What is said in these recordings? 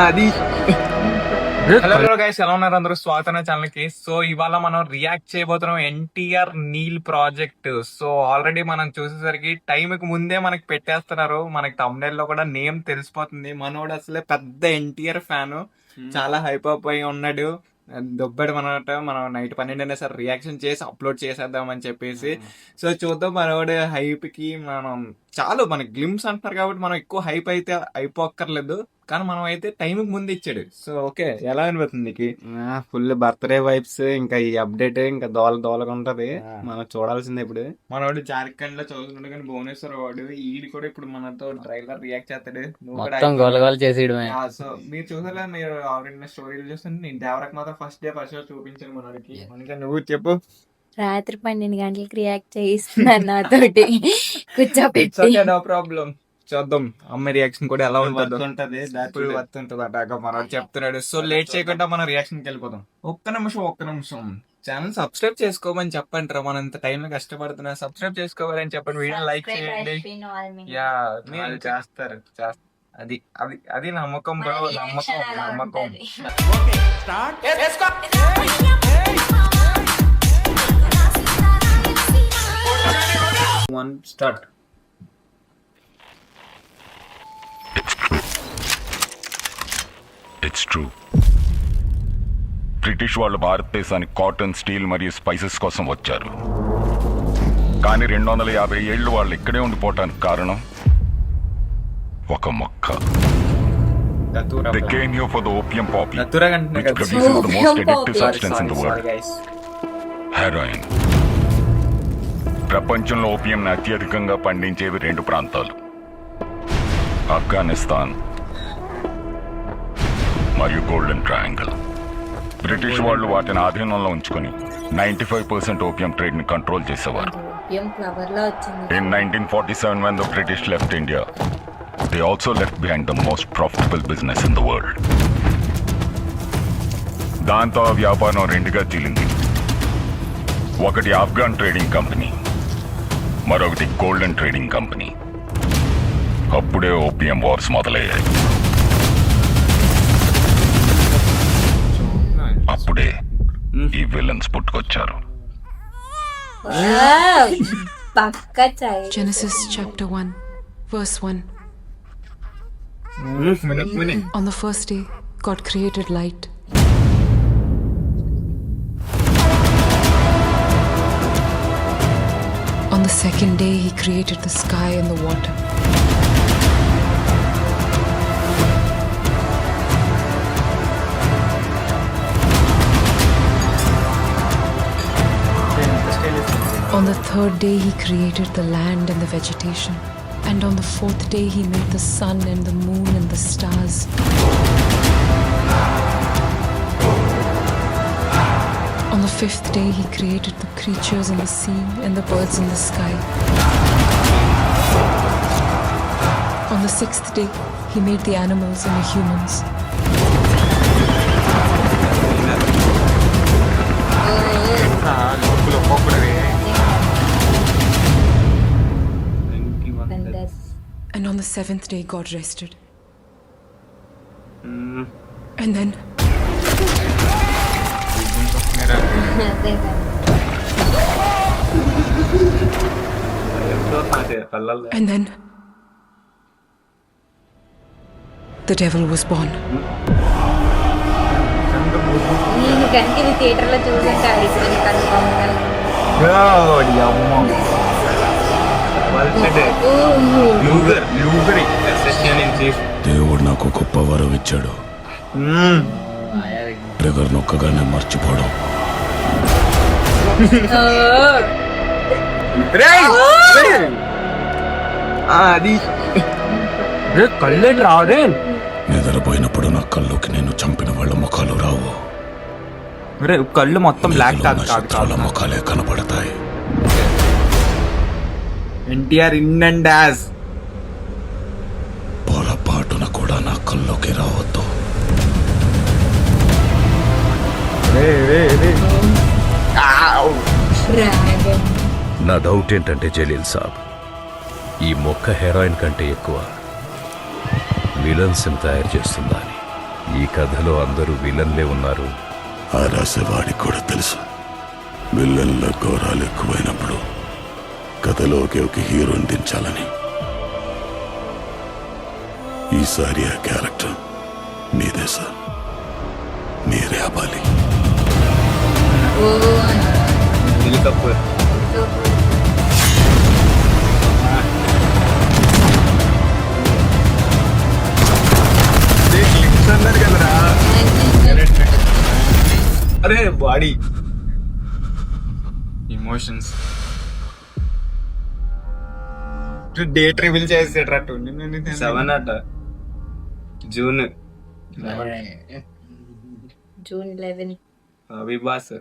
అది hello guys, ఎలా ఉన్నారు అందరూ? స్వాగతం ఛానల్ కి. సో ఇవాళ మనం రియాక్ట్ చేయబోతున్నాం NTR Neel project. So already మనం చూసేసరికి టైం కి ముందే మనకి పెట్టేస్తున్నారు. మనకి thumbnail లో కూడా నేమ్ తెలిసిపోతుంది. మనోడు అసలే పెద్ద ఎన్టీఆర్ ఫ్యాన్, చాలా హైప్ అప్ అయి ఉన్నాడు. దొబ్బడు మనట. మనం నైట్ 12 అయినా సరే రియాక్షన్ చేసి అప్లోడ్ చేసేద్దాం అని చెప్పేసి. సో చూద్దాం మనోడు హైప్ కి. మనం చాలు మనకి గ్లిమ్స్ అంటున్నారు కాబట్టి మనం ఎక్కువ హైప్ అయితే అయిపోక్కర్లేదు, కానీ మనం అయితే టైం కి ముందు ఇచ్చాడు. సో ఓకే, ఎలా అనిపిస్తుంది నీకు? Full birthday vibes. ఇంకా ఈ అప్డేట్ ఇంకా దోలగా ఉంటది. మనం చూడాల్సిందే. ఇప్పుడు మనోడు జార్ఖండ్ లో చదువుతున్నాడు, కానీ భువనేశ్వర్ వాడు ఈడు కూడా ఇప్పుడు మనతో ట్రైలర్ రియాక్ట్ చేస్తాడు. మొత్తం గోలగోల చేసేయడమే. సో మీరు చూసారా? మీరు ఆల్రెడీ స్టోరీలు చూస్తుంటే నేను దేవరకు మాత్రం ఫస్ట్ షో చూపించాను మనోడికి. మనకి నువ్వు చెప్పు. రాత్రి 12 గంటలకు రియాక్ట్ చేయిస్తున్నాను నాతోటి కూర్చోపెట్టి. నో ప్రాబ్లం, చూద్దాం అమ్మ రియాక్షన్ కూడా ఎలా ఉంటుందో. వర్త్ ఉంటుందట మనోడు చెప్తున్నాడు. సో లేట్ చేయకుండా మనం రియాక్షన్ కి వెళ్ళిపోదాం. ఒక్క నిమిషం ఛానల్ సబ్స్క్రైబ్ చేసుకోమని చెప్పండి రా. మనం ఇంత టైం లో కష్టపడుతున్నా, సబ్స్క్రైబ్ చేసుకోవాలని చెప్పండి. వీడియో లైక్ చేయండి. యా మీరు చేస్తారు. అది అది అది నమ్మకం బ్రో, నమ్మకం. One start. It's true. British వాళ్ళు భారతదేశానికి కాటన్, స్టీల్ మరియు స్పైసెస్ కోసం వచ్చారు. కానీ 250 ఏళ్ళు వాళ్ళు ఇక్కడే ఉండిపోవటానికి కారణం ఒక మొక్క. They came here for the opium poppy, which produces the most addictive substance in the world, heroin. ప్రపంచంలో ఓపియంని అత్యధికంగా పండించేవి 2 ప్రాంతాలు, ఆఫ్ఘనిస్తాన్ మరియు గోల్డెన్ ట్రయాంగిల్. బ్రిటిష్ వాళ్ళు వాటిని ఆధీనంలో ఉంచుకొని 95% ఓపియం ట్రేడ్ ని కంట్రోల్ చేసేవారు. In 1947, when the British left India, they also left behind the most profitable business in the world. దాంతో ఆ వ్యాపారం 2గా చీలింది. ఒకటి ఆఫ్ఘన్ ట్రేడింగ్ కంపెనీ, మరొకటి గోల్డెన్ ట్రేడింగ్ కంపెనీ. అప్పుడే ఓపియం వార్స్ మొదలయ్యాయి. అప్పుడే ఈ villains పుట్టుకొచ్చారు. Genesis chapter 1 verse 1. On the first day, God created light. On the second day, He created the sky and the water. On the third day, He created the land and the vegetation. And on the fourth day, He made the sun and the moon and the stars. On the fifth day, He created the creatures in the sea and the birds in the sky. On the sixth day, He made the animals and the humans. And on the seventh day, God rested. And then the devil was born. నేను కనుక ఇది థియేటర్లో చూసుంటే అడిగి confirm. దేవుడు నాకు గొప్ప వరం ఇచ్చాడు. ట్రిగర్ నొక్కగానే మర్చిపోవడం. అది కళ్ళేంటి రావదే. నిద్రపోయినప్పుడు నా కళ్ళుకి నేను చంపిన వాళ్ళ ముఖాలు రావు. కళ్ళు మొత్తం బ్లాక్ నక్షత్రాల ముఖాలే కనపడతాయి. ఎన్టీఆర్ ఇన్ అండ్ యాజ్ పొరపాటున కూడా నా కళ్ళలోకి రావద్దు. నా డౌట్ ఏంటంటే జలీల్ సాబ్, ఈ మొక్క హెరాయిన్ కంటే ఎక్కువ విలన్స్ తయారు చేస్తుందా అని. ఈ కథలో అందరూ విలన్లే ఉన్నారు. ఆ రాసేవాడికి కూడా తెలుసు విల్లన్ల ఘోరాలు ఎక్కువైనప్పుడు కథలోకి ఒక హీరోని దించాలని. ఈసారి ఆ క్యారెక్టర్ మీదే సార్, మీరే ఆపాలి. ఓ అనిల్ కపూర్ క్లిప్స్ అన్నారు కదరా. అరే బాడీ ఇమోషన్స్ డేట్ రివీల్ చేసేట్రా 7 అట జూన్ జూన్ 11. విబాస్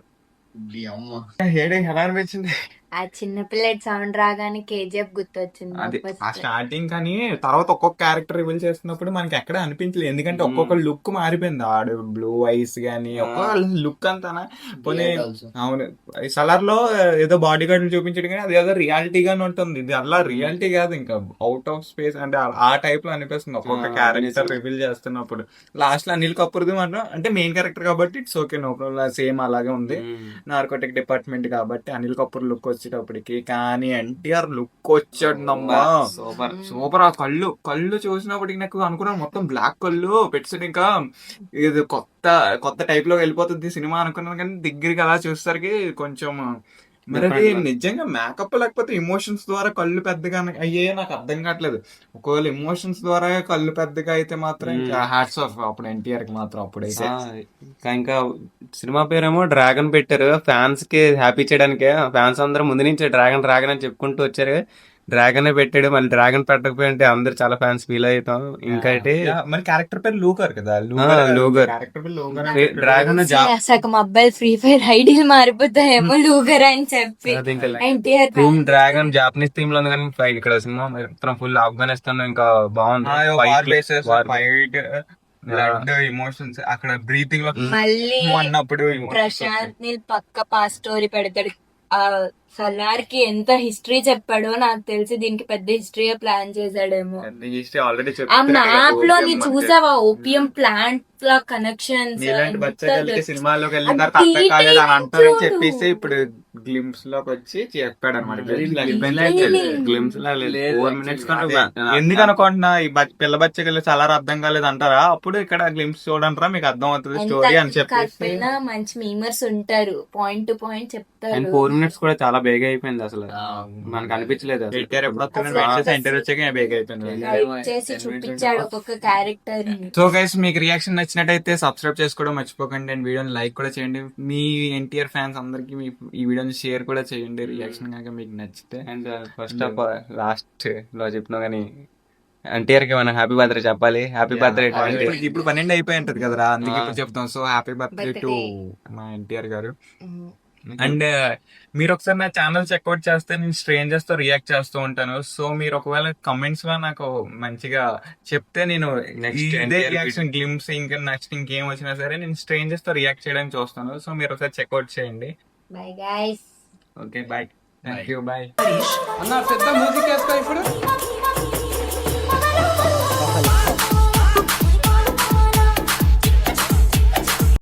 హేడింగ్ ఎలా అనిపించింది? ఆ చిన్న పిల్లడి సౌండ్ రాగానే కేజీఎఫ్ గుర్తొచ్చింది అది నాకు ఆ first. స్టార్టింగ్ కానీ తర్వాత ఒక్కొక్క క్యారెక్టర్ రివీల్ చేస్తున్నప్పుడు మనకి ఎక్కడ అనిపించలేదు, ఎందుకంటే ఒక్కొక్క లుక్ మారిపోయింది. ఆడు బ్లూ ఐస్ గానీ ఒక్కొక్క లుక్ అంతా పోనీ. అవును, సలార్ లో ఏదో బాడీ గార్డ్ చూపించడం కానీ అది ఏదో రియాలిటీ గానే ఉంటుంది. ఇది అలా రియాలిటీ కాదు, ఇంకా అవుట్ ఆఫ్ స్పేస్ అంటే ఆ టైప్ లో అనిపిస్తుంది ఒక్కొక్క క్యారెక్టర్ రివీల్ చేస్తున్నప్పుడు. లాస్ట్ లో అనిల్ కపూర్ది మాత్రం అంటే మెయిన్ క్యారెక్టర్ కాబట్టి it's okay, no problem, same అలాగే ఉంది. నార్కోటిక్ డిపార్ట్మెంట్ కాబట్టి అనిల్ కపూర్ లుక్ వచ్చేటప్పటికి, కానీ ఎన్టీఆర్ లుక్ వచ్చాడమ్మా సూపర్. ఆ కళ్ళు చూసినప్పటికి నాకు అనుకున్నాను మొత్తం బ్లాక్ కళ్ళు పెట్స్, ఇంకా ఇది కొత్త టైప్ లో వెళ్ళిపోతుంది సినిమా అనుకున్నాను. కానీ దగ్గరికి అలా చూసేసరికి కొంచెం మరి అది నిజంగా మేకప్ లేకపోతే ఎమోషన్స్ ద్వారా కళ్ళు పెద్దగా అయ్యే నాకు అర్థం కావట్లేదు. ఒకవేళ ఎమోషన్స్ ద్వారా కళ్ళు పెద్దగా అయితే మాత్రం ఇంకా హ్యాట్స్ ఆఫ్ అప్పుడు ఎన్టీఆర్ కి మాత్రం. అప్పుడైతే ఇంకా సినిమా పేరేమో డ్రాగన్ పెట్టారు ఫ్యాన్స్ కి హ్యాపీ చేయడానికి. ఫ్యాన్స్ అందరూ ముందు నుంచి డ్రాగన్ డ్రాగన్ అని చెప్పుకుంటూ వచ్చారు. డ్రాగన్ పెట్టాడు, మళ్ళీ డ్రాగన్ పెట్టకపోయింటే అందరు చాలా ఫ్యాన్స్ ఫీల్ అవుతాం. ఇంకైతే మరి క్యారెక్టర్ పేరు లూకర్ కదా, లూగర్ క్యారెక్టర్ పేరు లూగర్. డ్రాగన్ సగం అబ్బాయి ఫ్రీ ఫైర్ ఐడీలు మారిపోతాయేమో లూగర్ అని చెప్పి ఎన్టీఆర్ డ్రాగన్ జాపనీస్ థీమ్ లో ఉంది. కానీ ఇక్కడ సినిమా మొత్తం ఫుల్ ఆఫ్ఘనిస్తాన్ ఇంకా బాగుంది. ఫైట్ బ్లడ్ ఎమోషన్స్ అక్కడ బ్రీతింగ్ లో మళ్ళీ అన్నప్పుడు ప్రశాంత్ నీల్ పక్క పాస్ స్టోరీ పెడతాడు. ఆ సలార్ కి ఎంత హిస్టరీ చెప్పాడో నాకు తెలిసి దీనికి పెద్ద హిస్టరీ ప్లాన్ చేశాడేమో. ఆల్రెడీ ఆ మ్యాప్ లో నీ చూసావా ఓపియం ప్లాంట్ లా కనెక్షన్స్. నీలాంటి బచ్చగాళ్ళకి సినిమాలోకి వెళ్ళిన తర్వాత అర్థం కాలేదు అని అంటారని చెప్పేసి ఇప్పుడు గ్లిమ్స్ లోకి వచ్చి చెప్పాడు అనమాట. గ్లిమ్స్ లా 4 minutes ఎందుకు అనుకుంటున్నా ఈ పిల్ల బచ్చగాళ్ళు చాలా అర్థం కాలేదు అంటారా, అప్పుడు ఇక్కడ గ్లిమ్స్ చూడంటారా మీకు అర్థం అవుతుంది స్టోరీ అని చెప్పేసి. మంచి మీమర్స్ ఉంటారు, పాయింట్ టు పాయింట్ చెప్తారు. 4 minutes కూడా చాలా బేగా అయిపోయింది, అసలు మనకు అనిపించలేదు. ఎన్టీఆర్ ఎప్పుడు ఎంటర్ వచ్చాక బేగ్ అయిపోయింది. Type చేసి చూపించాడు ఒక్కొక్క క్యారెక్టర్. సో గైస్ మీకు రియాక్షన్ నచ్చినట్టయితే సబ్స్క్రైబ్ చేసుకోవడం మర్చిపోకండి అండ్ వీడియోని లైక్ కూడా చేయండి. మీ ఎన్టీఆర్ ఫ్యాన్స్ అందరికి ఈ వీడియోని షేర్ కూడా చేయండి రియాక్షన్ కనుక మీకు నచ్చితే. అండ్ ఫస్ట్ ఆఫ్ లాస్ట్ లో చెప్పినా కానీ ఎన్టీఆర్ కి మనం హ్యాపీ బర్త్డే చెప్పాలి. Happy birthday. ఇప్పుడు 12 అయిపోయి ఉంటది కదరా, అందుకే ఇప్పుడు చెప్తాం. సో హ్యాపీ బర్త్డే టు మా ఎన్టీఆర్ గారు. అండ్ మీరు ఒకసారి నా ఛానల్ చెక్అవుట్ చేస్తే నేను స్ట్రేంజర్స్ తో రియాక్ట్ చేస్తూ ఉంటాను. సో మీరు ఒకవేళ కమెంట్స్ లో నాకు మంచిగా చెప్తే నేను ఇదే రియాక్షన్ గ్లిమ్స్ ఇంకా నెక్స్ట్ ఇంకేం వచ్చినా సరే నేను స్ట్రేంజర్స్ తో రియాక్ట్ చేయడానికి చూస్తాను. సో మీరు ఒకసారి చెక్అవుట్ చేయండి. Bye guys. Okay bye, thank you, bye. అన్న పెద్ద మ్యూజిక్ వేస్తా ఇప్పుడు.